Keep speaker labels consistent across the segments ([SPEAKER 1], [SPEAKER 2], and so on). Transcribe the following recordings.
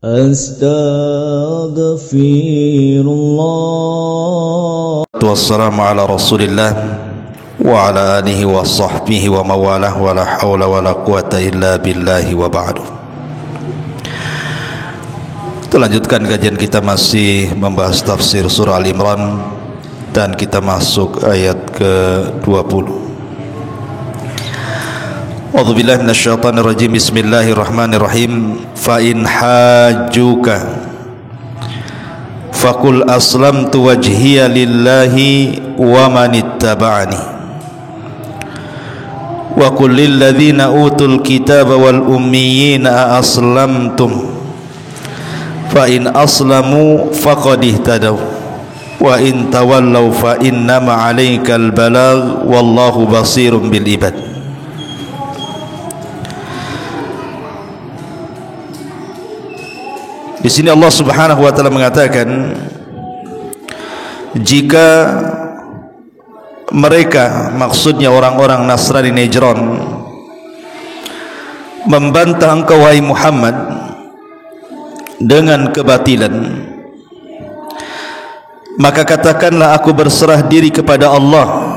[SPEAKER 1] Astaghfirullah. Wassalamu ala Rasulillah wa ala alihi wa sahbihi wa mawalah wa la hawla wa la quwata illa billahi wa ba'du. Kita lanjutkan kajian kita, masih membahas tafsir surah Al-Imran dan kita masuk ayat ke-20. A'udzubillahi minasyaitonir rajim. Bismillahirrahmanirrahim. Fa in hajjuka faqul aslamtu wajhiya lillahi wa man ittaba'ani wa qul lil ladzina utul kitaba wal ummiyina aslamtum fa in aslamu faqad ihtadaw wa in tawallaw fa innama 'alaikal balagh wallahu basirun bil ibad. Di sini Allah Subhanahu wa taala mengatakan, jika mereka, maksudnya orang-orang Nasrani Najran, membantah engkau wahai Muhammad dengan kebatilan, maka katakanlah aku berserah diri kepada Allah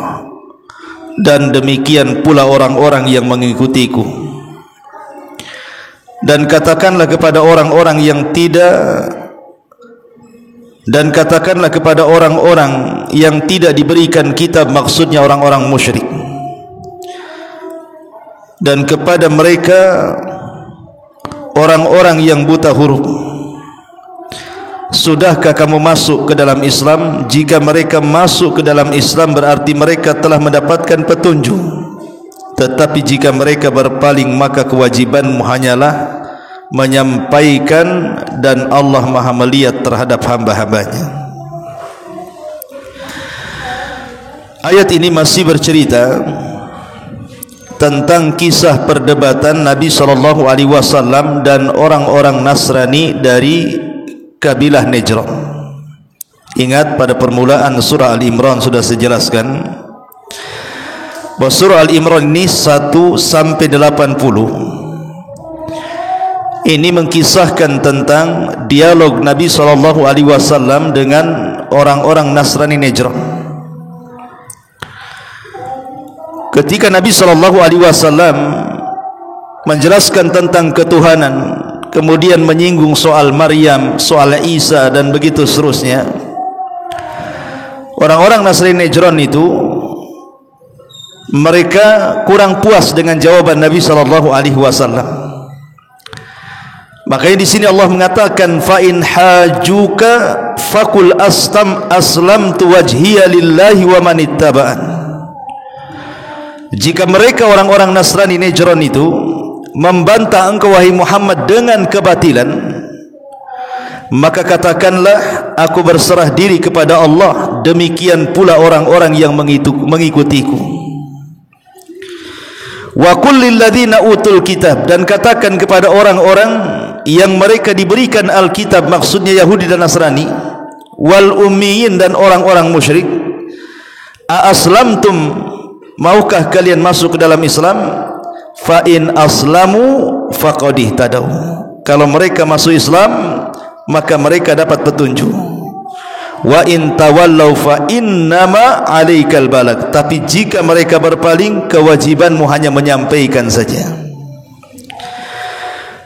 [SPEAKER 1] dan demikian pula orang-orang yang mengikutiku. Dan katakanlah kepada orang-orang yang tidak diberikan kitab, maksudnya orang-orang musyrik, dan kepada mereka orang-orang yang buta huruf, sudahkah kamu masuk ke dalam Islam? Jika mereka masuk ke dalam Islam berarti mereka telah mendapatkan petunjuk. Tetapi jika mereka berpaling, maka kewajibanmu hanyalah menyampaikan, dan Allah Maha melihat terhadap hamba-hambanya. Ayat ini masih bercerita tentang kisah perdebatan Nabi SAW dan orang-orang Nasrani dari kabilah Najran. Ingat pada permulaan surah Al-Imran sudah saya jelaskan bahwa surah Al-Imran ini 1 sampai 80 ini mengkisahkan tentang dialog Nabi SAW dengan orang-orang Nasrani Najran. Ketika Nabi SAW menjelaskan tentang ketuhanan, kemudian menyinggung soal Maryam, soal Isa dan begitu seterusnya, orang-orang Nasrani Najran itu mereka kurang puas dengan jawaban Nabi SAW. Makanya di sini Allah mengatakan, fa in hajuka faqul aslamtu wajhiya lillahi wa man ittaba'an. Jika mereka orang-orang Nasrani Najran itu membantah engkau wahai Muhammad dengan kebatilan, maka katakanlah aku berserah diri kepada Allah, demikian pula orang-orang yang mengikutiku. Wa qul lil ladzina utul kitab, dan katakan kepada orang-orang yang mereka diberikan Alkitab, maksudnya Yahudi dan Nasrani, wal ummiyin dan orang-orang musyrik, a aslamtum, maukah kalian masuk ke dalam Islam? Fa in aslamu faqad ihtadaw, kalau mereka masuk Islam maka mereka dapat petunjuk. Wa in tawallaw fa innama 'alaikal balagh, tapi jika mereka berpaling, kewajibanmu hanya menyampaikan saja.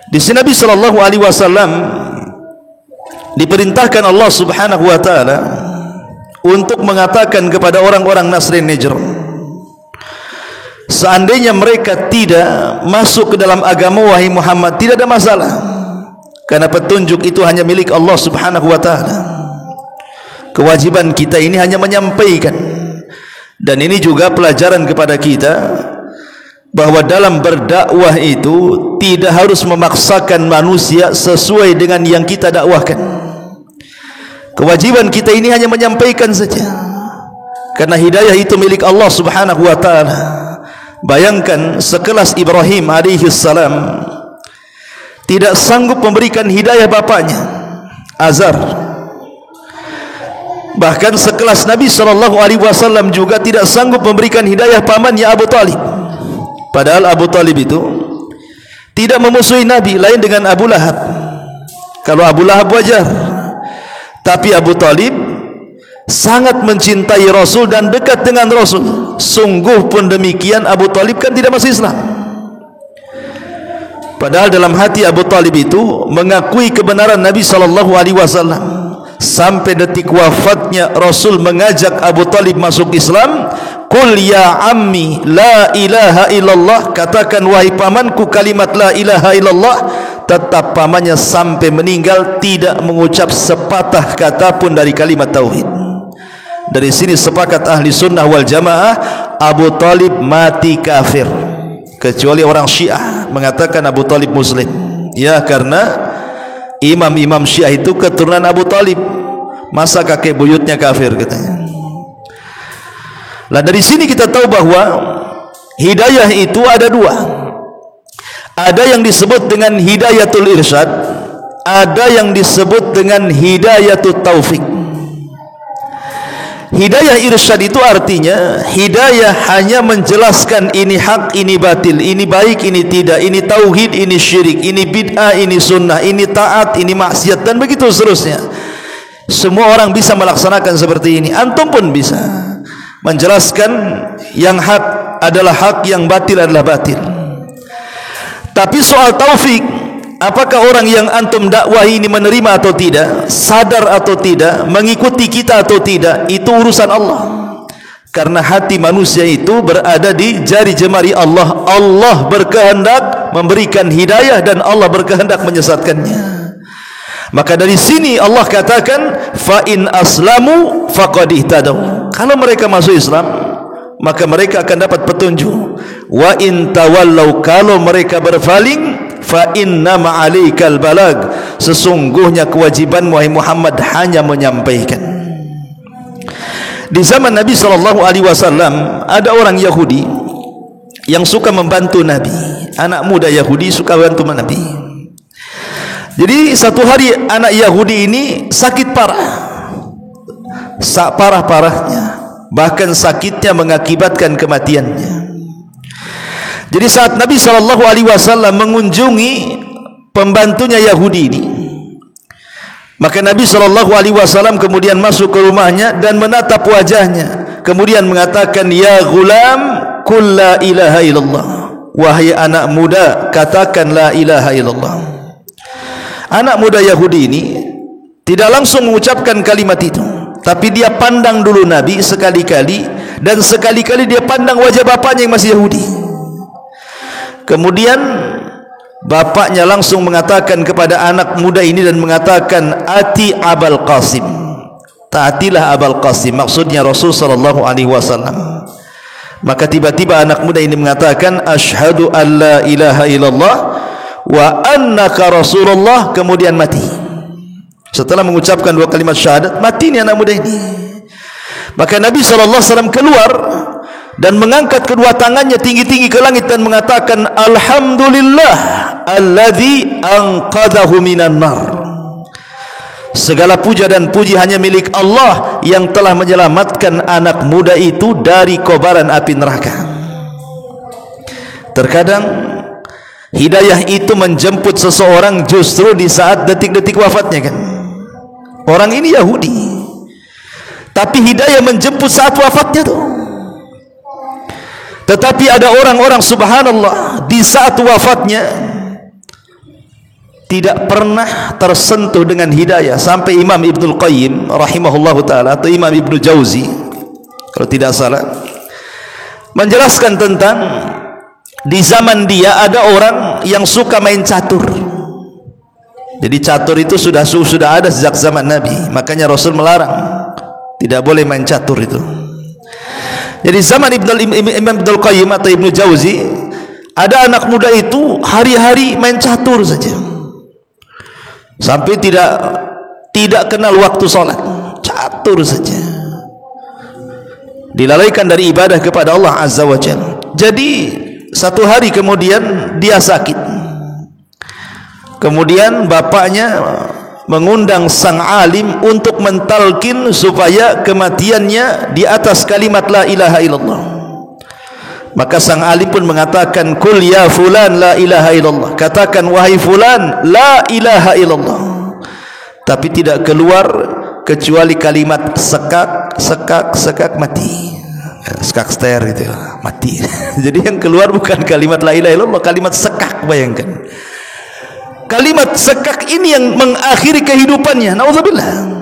[SPEAKER 1] Di sini Nabi SAW diperintahkan Allah Subhanahu wa taala untuk mengatakan kepada orang-orang Nasrani Najran, seandainya mereka tidak masuk ke dalam agama wahai Muhammad, tidak ada masalah, karena petunjuk itu hanya milik Allah Subhanahu wa taala. Kewajiban kita ini hanya menyampaikan. Dan ini juga pelajaran kepada kita bahwa dalam berdakwah itu tidak harus memaksakan manusia sesuai dengan yang kita dakwahkan. Kewajiban kita ini hanya menyampaikan saja, karena hidayah itu milik Allah Subhanahu wa taala. Bayangkan sekelas Ibrahim alaihi salam tidak sanggup memberikan hidayah bapaknya Azar. Bahkan sekelas Nabi SAW juga tidak sanggup memberikan hidayah pamannya Abu Talib. Padahal Abu Talib itu tidak memusuhi Nabi, lain dengan Abu Lahab. Kalau Abu Lahab wajar, tapi Abu Talib sangat mencintai Rasul dan dekat dengan Rasul. Sungguh pun demikian, Abu Talib kan tidak masuk Islam. Padahal dalam hati Abu Talib itu mengakui kebenaran Nabi SAW. Sampai detik wafatnya Rasul mengajak Abu Talib masuk Islam. Qul ya ammi la ilaha illallah, katakan wahai pamanku kalimat la ilaha illallah. Tetap pamannya sampai meninggal tidak mengucap sepatah kata pun dari kalimat tauhid. Dari sini sepakat ahli sunnah wal jamaah, Abu Talib mati kafir, kecuali orang Syiah mengatakan Abu Talib muslim. Ya, karena imam-imam Syiah itu keturunan Abu Talib. Masa kakek buyutnya kafir katanya. Lah dari sini kita tahu bahwa hidayah itu ada dua. Ada yang disebut dengan hidayatul irsyad, ada yang disebut dengan hidayatul taufik. Hidayah irsyad itu artinya hidayah hanya menjelaskan ini hak, ini batil, ini baik, ini tidak, ini tauhid, ini syirik, ini bid'ah, ini sunnah, ini taat, ini maksiat, dan begitu seterusnya. Semua orang bisa melaksanakan seperti ini. Antum pun bisa menjelaskan yang hak adalah hak, yang batil adalah batil. Tapi soal taufik, apakah orang yang antum dakwah ini menerima atau tidak, sadar atau tidak, mengikuti kita atau tidak, itu urusan Allah. Karena hati manusia itu berada di jari jemari Allah. Allah berkehendak memberikan hidayah dan Allah berkehendak menyesatkannya. Maka dari sini Allah katakan fa in aslamu faqad ihtadaw. Kalau mereka masuk Islam, maka mereka akan dapat petunjuk. Wa in tawallau, kalau mereka berpaling, fa inna ma'alaikal balag, sesungguhnya kewajiban wahai Muhammad hanya menyampaikan. Di zaman Nabi SAW ada orang Yahudi yang suka membantu Nabi. Anak muda Yahudi suka bantu Nabi. Jadi satu hari anak Yahudi ini sakit parah, parah-parahnya, bahkan sakitnya mengakibatkan kematiannya. Jadi saat Nabi SAW mengunjungi pembantunya Yahudi ini, maka Nabi SAW kemudian masuk ke rumahnya dan menatap wajahnya, kemudian mengatakan, ya ghulam, qul la ilaha illallah. Wahai anak muda, katakan la ilaha illallah. Anak muda Yahudi ini tidak langsung mengucapkan kalimat itu, tapi dia pandang dulu Nabi sekali-kali, dan sekali-kali dia pandang wajah bapaknya yang masih Yahudi. Kemudian bapaknya langsung mengatakan kepada anak muda ini dan mengatakan, ati Abul Qasim, taatilah Abul Qasim, maksudnya Rasul SAW. Maka tiba-tiba anak muda ini mengatakan, asyhadu an la ilaha illallah wa annaka Rasulullah, kemudian mati. Setelah mengucapkan dua kalimat syahadat, mati ini anak muda ini. Maka Nabi SAW keluar dan mengangkat kedua tangannya tinggi-tinggi ke langit dan mengatakan, alhamdulillah alladzi anqadhahu minan nar. Segala puja dan puji hanya milik Allah yang telah menyelamatkan anak muda itu dari kobaran api neraka. Terkadang hidayah itu menjemput seseorang justru di saat detik-detik wafatnya kan. Orang ini Yahudi, tapi hidayah menjemput saat wafatnya tuh. Tetapi ada orang-orang subhanallah di saat wafatnya tidak pernah tersentuh dengan hidayah. Sampai Imam Ibnul Qayyim rahimahullahu ta'ala, atau Imam Ibnu Jauzi kalau tidak salah, menjelaskan tentang di zaman dia ada orang yang suka main catur. Jadi catur itu sudah ada sejak zaman Nabi. Makanya Rasul melarang, tidak boleh main catur itu. Jadi zaman Imam Ibnul Qayyim atau Ibnu Jauzi, ada anak muda itu hari-hari main catur saja, sampai tidak kenal waktu sholat, catur saja, dilalaikan dari ibadah kepada Allah Azza wa Jalla. Jadi satu hari kemudian dia sakit. Kemudian bapaknya mengundang sang alim untuk mentalkin supaya kematiannya di atas kalimat la ilaha illallah. Maka sang alim pun mengatakan, qul ya fulan la ilaha illallah, katakan wahai fulan la ilaha illallah. tapi tidak keluar kecuali kalimat sekak, sekak, sekak, mati. Sekak ster gitu, mati. Jadi yang keluar bukan kalimat la ilaha illallah, kalimat sekak. Bayangkan, kalimat sekak ini yang mengakhiri kehidupannya. Naudzubillah.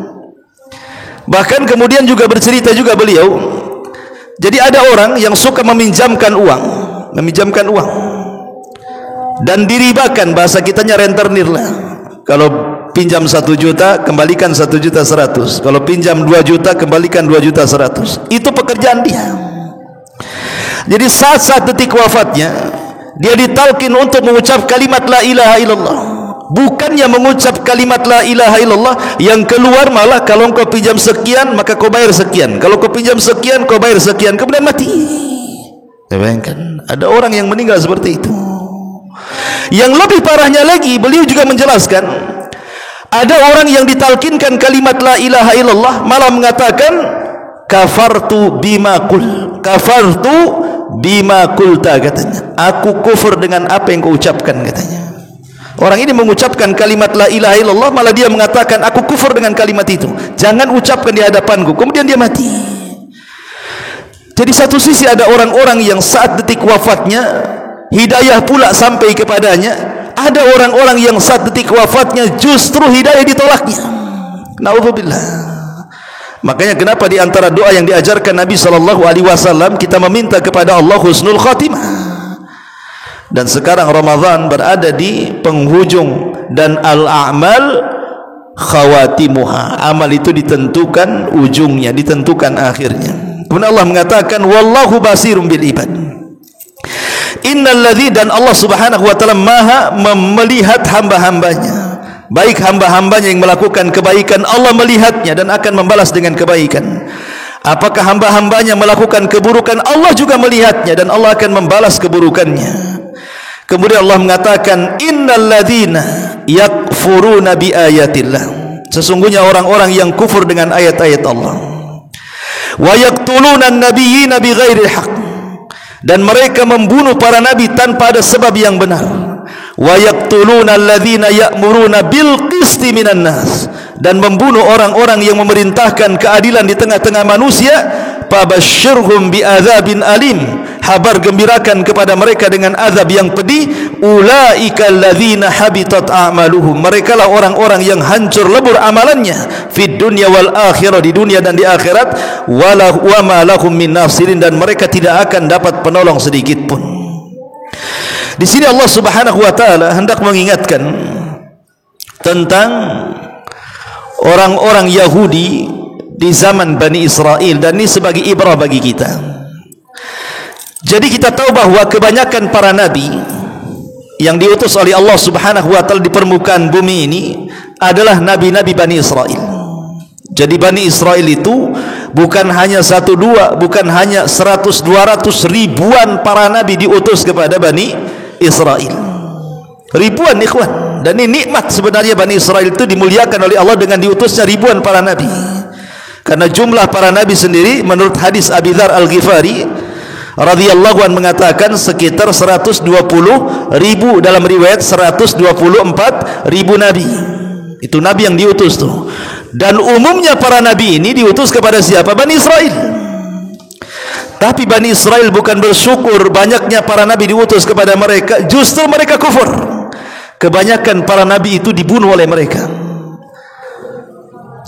[SPEAKER 1] Bahkan kemudian juga bercerita juga beliau, jadi ada orang yang suka meminjamkan uang dan diribakan, bahasa kitanya rentenir lah. Kalau pinjam 1 juta kembalikan 1.100.000, kalau pinjam 2 juta kembalikan 2.100.000. Itu pekerjaan dia. Jadi saat detik wafatnya dia ditalkin untuk mengucap kalimat la ilaha illallah. Bukannya mengucap kalimat la ilaha illallah, yang keluar malah kalau kau pinjam sekian maka kau bayar sekian, kalau kau pinjam sekian kau bayar sekian, kemudian mati. Bayangkan, ada orang yang meninggal seperti itu. Yang lebih parahnya lagi, beliau juga menjelaskan, ada orang yang ditalkinkan kalimat la ilaha illallah malah mengatakan kafartu bima qulta, katanya, aku kufur dengan apa yang kau ucapkan, katanya. Orang ini mengucapkan kalimat la ilaha illallah malah dia mengatakan aku kufur dengan kalimat itu, jangan ucapkan di hadapanku, kemudian dia mati. Jadi satu sisi ada orang-orang yang saat detik wafatnya hidayah pula sampai kepadanya, ada orang-orang yang saat detik wafatnya justru hidayah ditolaknya. Naudzubillah. Makanya kenapa di antara doa yang diajarkan Nabi SAW kita meminta kepada Allah husnul khatimah. Dan sekarang Ramadan berada di penghujung, dan al-a'mal khawatimuha, amal itu ditentukan ujungnya, ditentukan akhirnya. Kemudian Allah mengatakan wallahu basirum bil ibad. Innalladzi, dan Allah Subhanahu wa taala maha melihat hamba-hambanya, baik hamba-hambanya yang melakukan kebaikan, Allah melihatnya dan akan membalas dengan kebaikan. Apakah hamba-hambanya melakukan keburukan, Allah juga melihatnya dan Allah akan membalas keburukannya. Kemudian Allah mengatakan innalladzina yakfuruna biayatillah, sesungguhnya orang-orang yang kufur dengan ayat-ayat Allah, wa yaqtuluna an-nabiyyina bighairi haqq, dan mereka membunuh para nabi tanpa ada sebab yang benar, wa yaqtuluna alladzina ya'muruna bil qisti minan nas, dan membunuh orang-orang yang memerintahkan keadilan di tengah-tengah manusia, fabasyirhum bi'adzabin alim, habar gembirakan kepada mereka dengan azab yang pedih. Ulaika alladzina habitat a'maluhum, merekalah orang-orang yang hancur lebur amalannya, fid dunya wal akhirah, di dunia dan di akhirat, wa ma lahum min nasirin, dan mereka tidak akan dapat penolong sedikit pun. Di sini Allah Subhanahu wa taala hendak mengingatkan tentang orang-orang Yahudi di zaman Bani Israel, dan ini sebagai ibrah bagi kita. Jadi kita tahu bahwa kebanyakan para nabi yang diutus oleh Allah Subhanahu wa taala di permukaan bumi ini adalah nabi-nabi Bani Israel. Jadi Bani Israel itu bukan hanya 1-2, bukan hanya 100-200, ribuan para nabi diutus kepada Bani Israel. Ribuan, ikhwan. Dan ini nikmat sebenarnya, Bani Israel itu dimuliakan oleh Allah dengan diutusnya ribuan para nabi. Karena jumlah para nabi sendiri menurut hadis Abi Dzar Al-Ghifari radhiyallahu anhu mengatakan sekitar 120.000, dalam riwayat 124.000 nabi. Itu nabi yang diutus tuh. Dan umumnya para nabi ini diutus kepada siapa? Bani Israel. Tapi Bani Israel bukan bersyukur banyaknya para nabi diutus kepada mereka, justru mereka kufur. Kebanyakan para nabi itu dibunuh oleh mereka.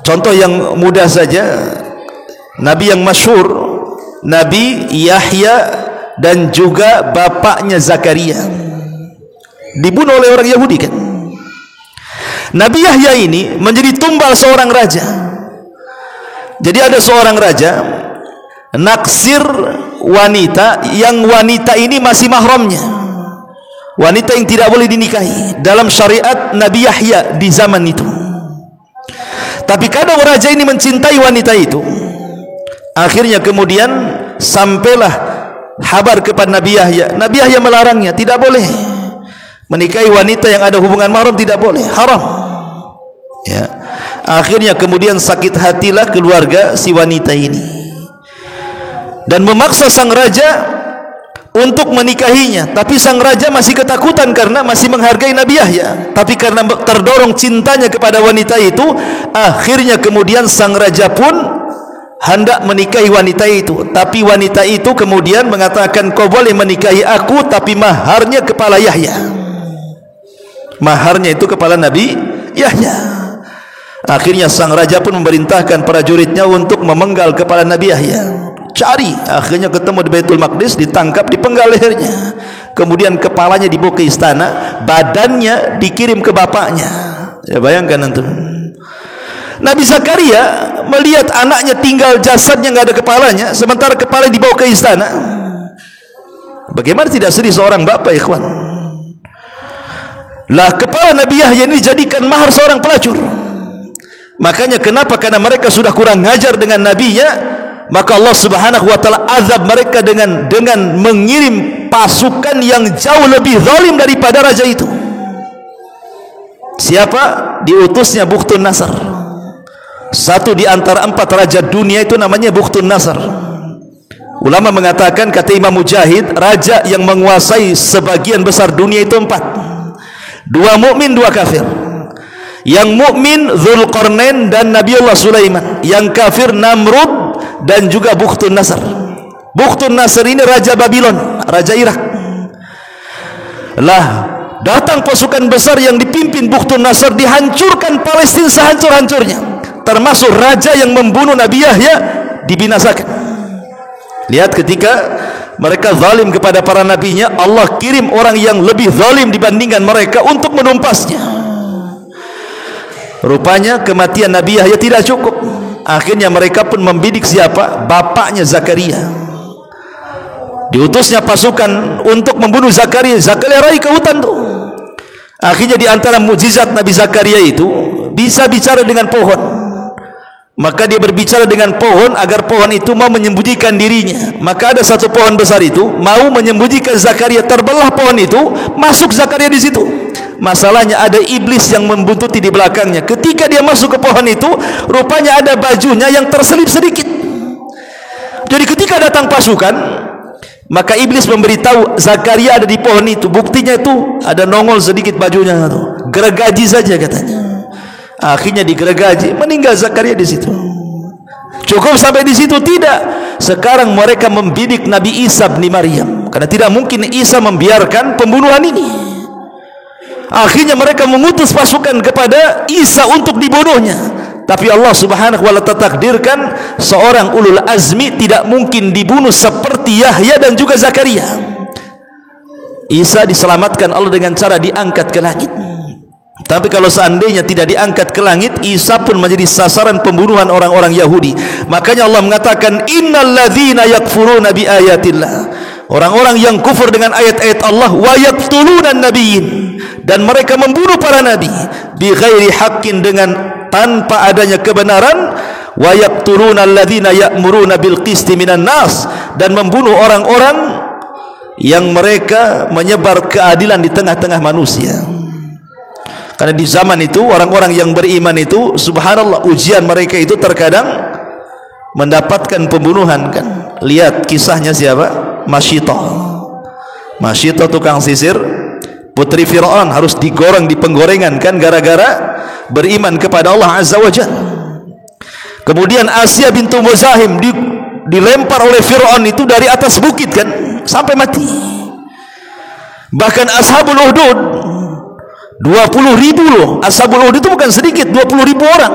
[SPEAKER 1] Contoh yang mudah saja, nabi yang masyhur, Nabi Yahya dan juga bapaknya Zakaria, dibunuh oleh orang Yahudi kan. Nabi Yahya ini menjadi tumbal seorang raja. Jadi ada seorang raja naksir wanita, yang wanita ini masih mahramnya, wanita yang tidak boleh dinikahi dalam syariat Nabi Yahya di zaman itu. Tapi kadang raja ini mencintai wanita itu, akhirnya kemudian sampailah kabar kepada Nabi Yahya. Nabi Yahya melarangnya, tidak boleh menikahi wanita yang ada hubungan mahram, tidak boleh, haram. Ya. Akhirnya kemudian sakit hatilah keluarga si wanita ini dan memaksa sang raja untuk menikahinya, tapi sang raja masih ketakutan karena masih menghargai Nabi Yahya. Tapi karena terdorong cintanya kepada wanita itu, akhirnya kemudian sang raja pun hendak menikahi wanita itu. Tapi wanita itu kemudian mengatakan, kau boleh menikahi aku, tapi maharnya kepala Yahya. Maharnya itu kepala Nabi Yahya. Akhirnya sang raja pun memerintahkan prajuritnya untuk memenggal kepala Nabi Yahya. Cari, akhirnya ketemu di Baitul Maqdis, ditangkap, dipenggal lehernya. Kemudian kepalanya dibawa ke istana, badannya dikirim ke bapaknya. Ya, bayangkan antum. Nabi Zakaria melihat anaknya tinggal jasadnya, nggak ada kepalanya, sementara kepala dibawa ke istana. Bagaimana tidak sedih seorang bapak, ikhwan? Lah, kepala Nabi Yahya ini dijadikan mahar seorang pelacur. Makanya kenapa? Karena mereka sudah kurang ngajar dengan nabinya, maka Allah Subhanahu wa taala azab mereka dengan mengirim pasukan yang jauh lebih zalim daripada raja itu. Siapa? Diutusnya Bukhtun Nasr. Satu di antara 4 raja dunia itu namanya Bukhtun Nasr. Ulama mengatakan, kata Imam Mujahid, raja yang menguasai sebagian besar dunia itu 4. 2 mukmin, 2 kafir. Yang mukmin Dzulqarnain dan Nabiullah Sulaiman, yang kafir Namrud dan juga Bukhtun Nasr. Bukhtun Nasr ini raja Babylon, raja Irak. Lah, datang pasukan besar yang dipimpin Bukhtun Nasr, dihancurkan Palestina sehancur-hancurnya. Termasuk raja yang membunuh Nabi Yahya dibinasakan. Lihat, ketika mereka zalim kepada para nabinya, Allah kirim orang yang lebih zalim dibandingkan mereka untuk menumpasnya. Rupanya kematian Nabi Yahya tidak cukup. Akhirnya mereka pun membidik siapa? Bapaknya Zakaria. Diutusnya pasukan untuk membunuh Zakaria. Zakaria lari ke hutan tuh. Akhirnya di antara mukjizat Nabi Zakaria itu bisa bicara dengan pohon. Maka dia berbicara dengan pohon agar pohon itu mau menyembunyikan dirinya. Maka ada satu pohon besar itu mau menyembunyikan Zakaria, terbelah pohon itu, masuk Zakaria di situ. Masalahnya ada iblis yang membuntuti di belakangnya. Ketika dia masuk ke pohon itu, rupanya ada bajunya yang terselip sedikit. Jadi ketika datang pasukan, maka iblis memberitahu Zakaria ada di pohon itu. Buktinya itu ada nongol sedikit bajunya itu. Gergaji saja katanya. Akhirnya digergaji, meninggal Zakaria di situ. Cukup sampai di situ? Tidak. Sekarang mereka membidik Nabi Isa bin Maryam, karena tidak mungkin Isa membiarkan pembunuhan ini. Akhirnya mereka mengutus pasukan kepada Isa untuk dibunuhnya. Tapi Allah Subhanahu wa taala takdirkan seorang ulul azmi tidak mungkin dibunuh seperti Yahya dan juga Zakaria. Isa diselamatkan Allah dengan cara diangkat ke langit. Tapi kalau seandainya tidak diangkat ke langit, Isa pun menjadi sasaran pembunuhan orang-orang Yahudi. Makanya Allah mengatakan, innalladzina yakfuruna biayatillah, orang-orang yang kufur dengan ayat-ayat Allah, wa yaqtuluna nabiyyin, dan mereka membunuh para nabi, bi ghairi haqqin, dengan tanpa adanya kebenaran, wa yaqtuluna alladzina ya'muruna bil qisti minan nas, dan membunuh orang-orang yang mereka menyebar keadilan di tengah-tengah manusia. Karena di zaman itu orang-orang yang beriman itu, subhanallah, ujian mereka itu terkadang mendapatkan pembunuhan kan. Lihat kisahnya siapa? Masyitah. Masyitah tukang sisir, putri Fir'aun, harus digoreng di penggorengan kan, gara-gara beriman kepada Allah Azza wa Jalla. Kemudian Asya bintu Muzahim dilempar oleh Fir'aun itu dari atas bukit kan, sampai mati. Bahkan Ashabul Uhdud 20.000 loh. Ashabul Uhdud itu bukan sedikit, 20.000 orang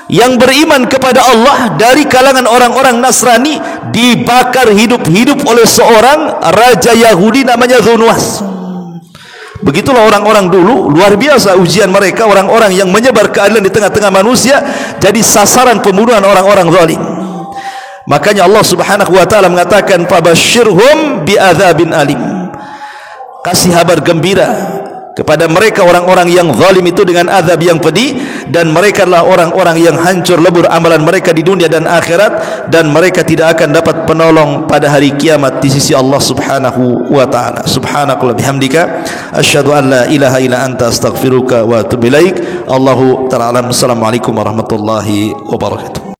[SPEAKER 1] yang beriman kepada Allah dari kalangan orang-orang Nasrani, dibakar hidup-hidup oleh seorang raja Yahudi namanya Dzunwas. Begitulah orang-orang dulu, luar biasa ujian mereka. Orang-orang yang menyebar keadilan di tengah-tengah manusia jadi sasaran pembunuhan orang-orang zalim. Makanya Allah Subhanahu wa taala mengatakan, fabasyirhum bi'adzabin alim, kasih kabar gembira kepada mereka orang-orang yang zalim itu dengan azab yang pedih. Dan mereka adalah orang-orang yang hancur lebur amalan mereka di dunia dan akhirat, dan mereka tidak akan dapat penolong pada hari kiamat di sisi Allah Subhanahu wa taala. Subhanakallah bihamdika, asyhadu an la ilaha illa anta, astaghfiruka wa atubu ilaik. Allahu ta'ala alam. Assalamualaikum warahmatullahi wabarakatuh.